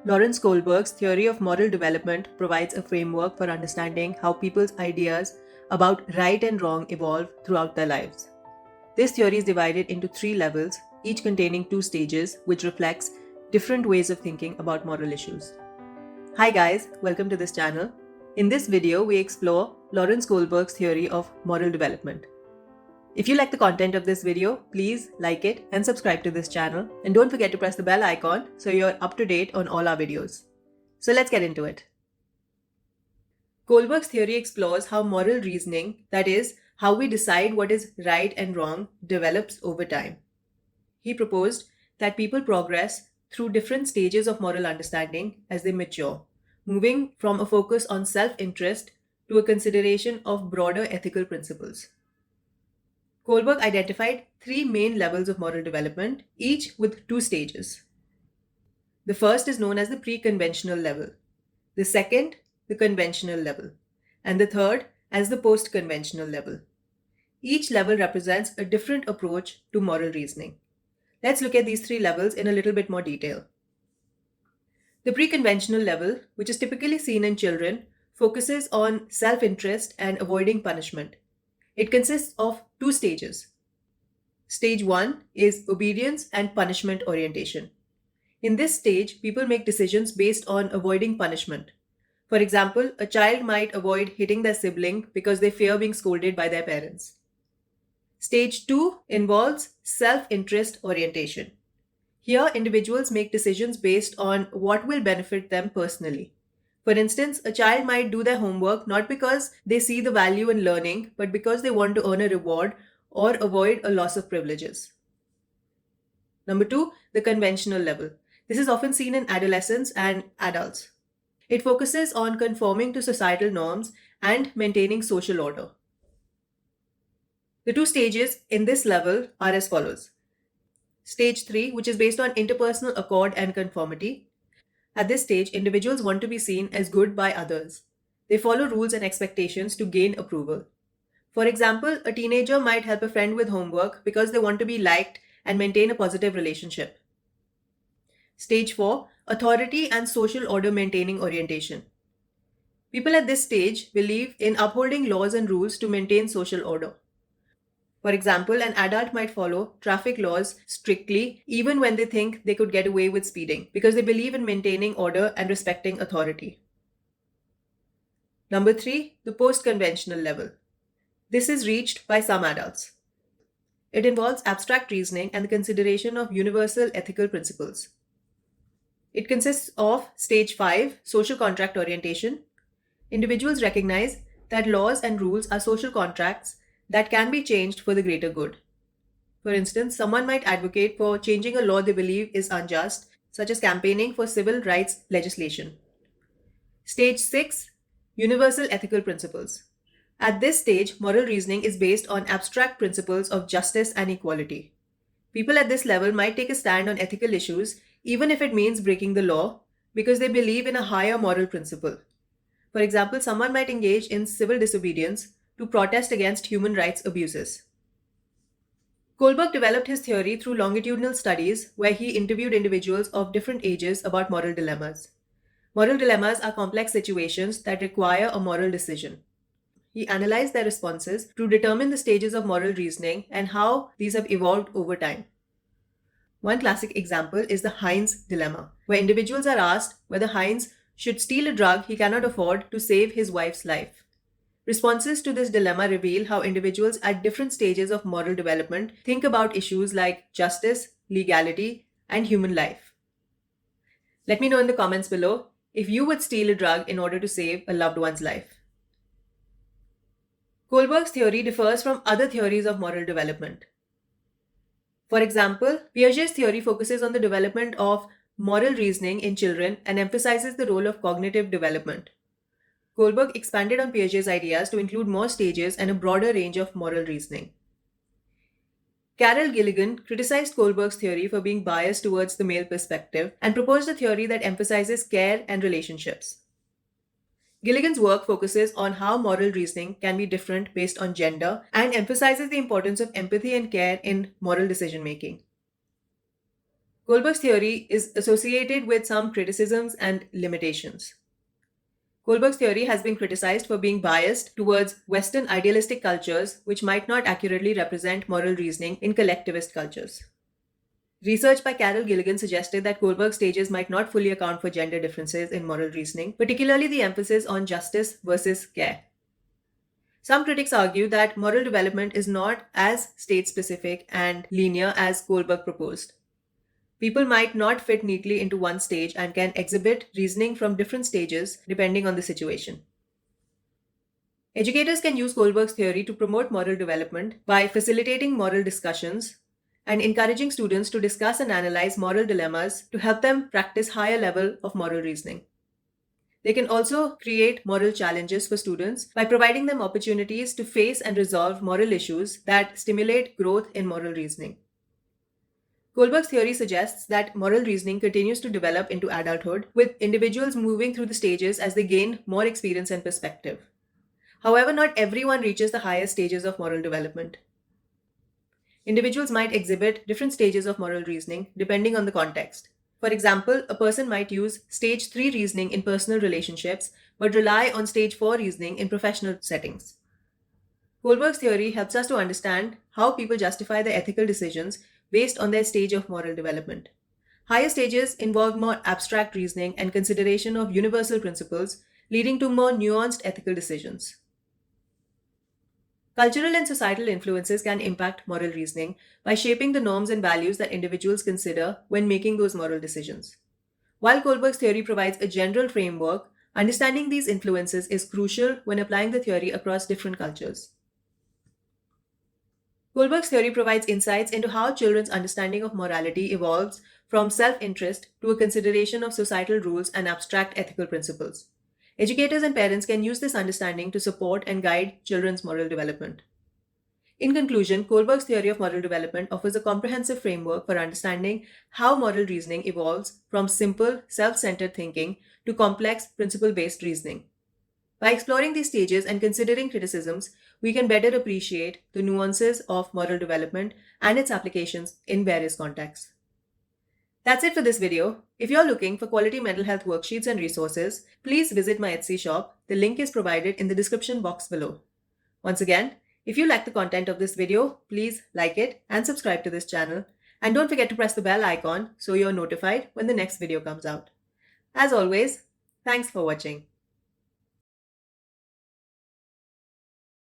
Lawrence Kohlberg's theory of moral development provides a framework for understanding how people's ideas about right and wrong evolve throughout their lives. This theory is divided into three levels, each containing two stages, which reflects different ways of thinking about moral issues. Hi guys, welcome to this channel. In this video, we explore Lawrence Kohlberg's theory of moral development. If you like the content of this video, please like it and subscribe to this channel. And don't forget to press the bell icon so you're up to date on all our videos. So let's get into it. Kohlberg's theory explores how moral reasoning, that is, how we decide what is right and wrong, develops over time. He proposed that people progress through different stages of moral understanding as they mature, moving from a focus on self-interest to a consideration of broader ethical principles. Kohlberg identified three main levels of moral development, each with two stages. The first is known as the pre-conventional level, the second, the conventional level, and the third as the post-conventional level. Each level represents a different approach to moral reasoning. Let's look at these three levels in a little bit more detail. The pre-conventional level, which is typically seen in children, focuses on self-interest and avoiding punishment. It consists of two stages. Stage 1 is obedience and punishment orientation. In this stage, people make decisions based on avoiding punishment. For example, a child might avoid hitting their sibling because they fear being scolded by their parents. Stage 2 involves self-interest orientation. Here, individuals make decisions based on what will benefit them personally. For instance, a child might do their homework not because they see the value in learning, but because they want to earn a reward or avoid a loss of privileges. Number 2, the conventional level. This is often seen in adolescents and adults. It focuses on conforming to societal norms and maintaining social order. The two stages in this level are as follows. Stage 3, which is based on interpersonal accord and conformity. At this stage, individuals want to be seen as good by others. They follow rules and expectations to gain approval. For example, a teenager might help a friend with homework because they want to be liked and maintain a positive relationship. Stage 4, authority and social order maintaining orientation. People at this stage believe in upholding laws and rules to maintain social order. For example, an adult might follow traffic laws strictly even when they think they could get away with speeding because they believe in maintaining order and respecting authority. Number 3, the post-conventional level. This is reached by some adults. It involves abstract reasoning and the consideration of universal ethical principles. It consists of Stage 5, social contract orientation. Individuals recognize that laws and rules are social contracts that can be changed for the greater good. For instance, someone might advocate for changing a law they believe is unjust, such as campaigning for civil rights legislation. Stage 6, universal ethical principles. At this stage, moral reasoning is based on abstract principles of justice and equality. People at this level might take a stand on ethical issues, even if it means breaking the law, because they believe in a higher moral principle. For example, someone might engage in civil disobedience to protest against human rights abuses. Kohlberg developed his theory through longitudinal studies where he interviewed individuals of different ages about moral dilemmas. Moral dilemmas are complex situations that require a moral decision. He analyzed their responses to determine the stages of moral reasoning and how these have evolved over time. One classic example is the Heinz dilemma, where individuals are asked whether Heinz should steal a drug he cannot afford to save his wife's life. Responses to this dilemma reveal how individuals at different stages of moral development think about issues like justice, legality, and human life. Let me know in the comments below if you would steal a drug in order to save a loved one's life. Kohlberg's theory differs from other theories of moral development. For example, Piaget's theory focuses on the development of moral reasoning in children and emphasizes the role of cognitive development. Kohlberg expanded on Piaget's ideas to include more stages and a broader range of moral reasoning. Carol Gilligan criticized Kohlberg's theory for being biased towards the male perspective and proposed a theory that emphasizes care and relationships. Gilligan's work focuses on how moral reasoning can be different based on gender and emphasizes the importance of empathy and care in moral decision making. Kohlberg's theory is associated with some criticisms and limitations. Kohlberg's theory has been criticized for being biased towards Western idealistic cultures, which might not accurately represent moral reasoning in collectivist cultures. Research by Carol Gilligan suggested that Kohlberg's stages might not fully account for gender differences in moral reasoning, particularly the emphasis on justice versus care. Some critics argue that moral development is not as state specific and linear as Kohlberg proposed. People might not fit neatly into one stage and can exhibit reasoning from different stages depending on the situation. Educators can use Kohlberg's theory to promote moral development by facilitating moral discussions and encouraging students to discuss and analyze moral dilemmas to help them practice higher level of moral reasoning. They can also create moral challenges for students by providing them opportunities to face and resolve moral issues that stimulate growth in moral reasoning. Kohlberg's theory suggests that moral reasoning continues to develop into adulthood, with individuals moving through the stages as they gain more experience and perspective. However, not everyone reaches the highest stages of moral development. Individuals might exhibit different stages of moral reasoning depending on the context. For example, a person might use stage 3 reasoning in personal relationships but rely on stage 4 reasoning in professional settings. Kohlberg's theory helps us to understand how people justify their ethical decisions based on their stage of moral development. Higher stages involve more abstract reasoning and consideration of universal principles, leading to more nuanced ethical decisions. Cultural and societal influences can impact moral reasoning by shaping the norms and values that individuals consider when making those moral decisions. While Kohlberg's theory provides a general framework, understanding these influences is crucial when applying the theory across different cultures. Kohlberg's theory provides insights into how children's understanding of morality evolves from self-interest to a consideration of societal rules and abstract ethical principles. Educators and parents can use this understanding to support and guide children's moral development. In conclusion, Kohlberg's theory of moral development offers a comprehensive framework for understanding how moral reasoning evolves from simple, self-centered thinking to complex, principle-based reasoning. By exploring these stages and considering criticisms, we can better appreciate the nuances of moral development and its applications in various contexts. That's it for this video. If you're looking for quality mental health worksheets and resources, please visit my Etsy shop. The link is provided in the description box below. Once again, if you like the content of this video, please like it and subscribe to this channel. And don't forget to press the bell icon so you're notified when the next video comes out. As always, thanks for watching.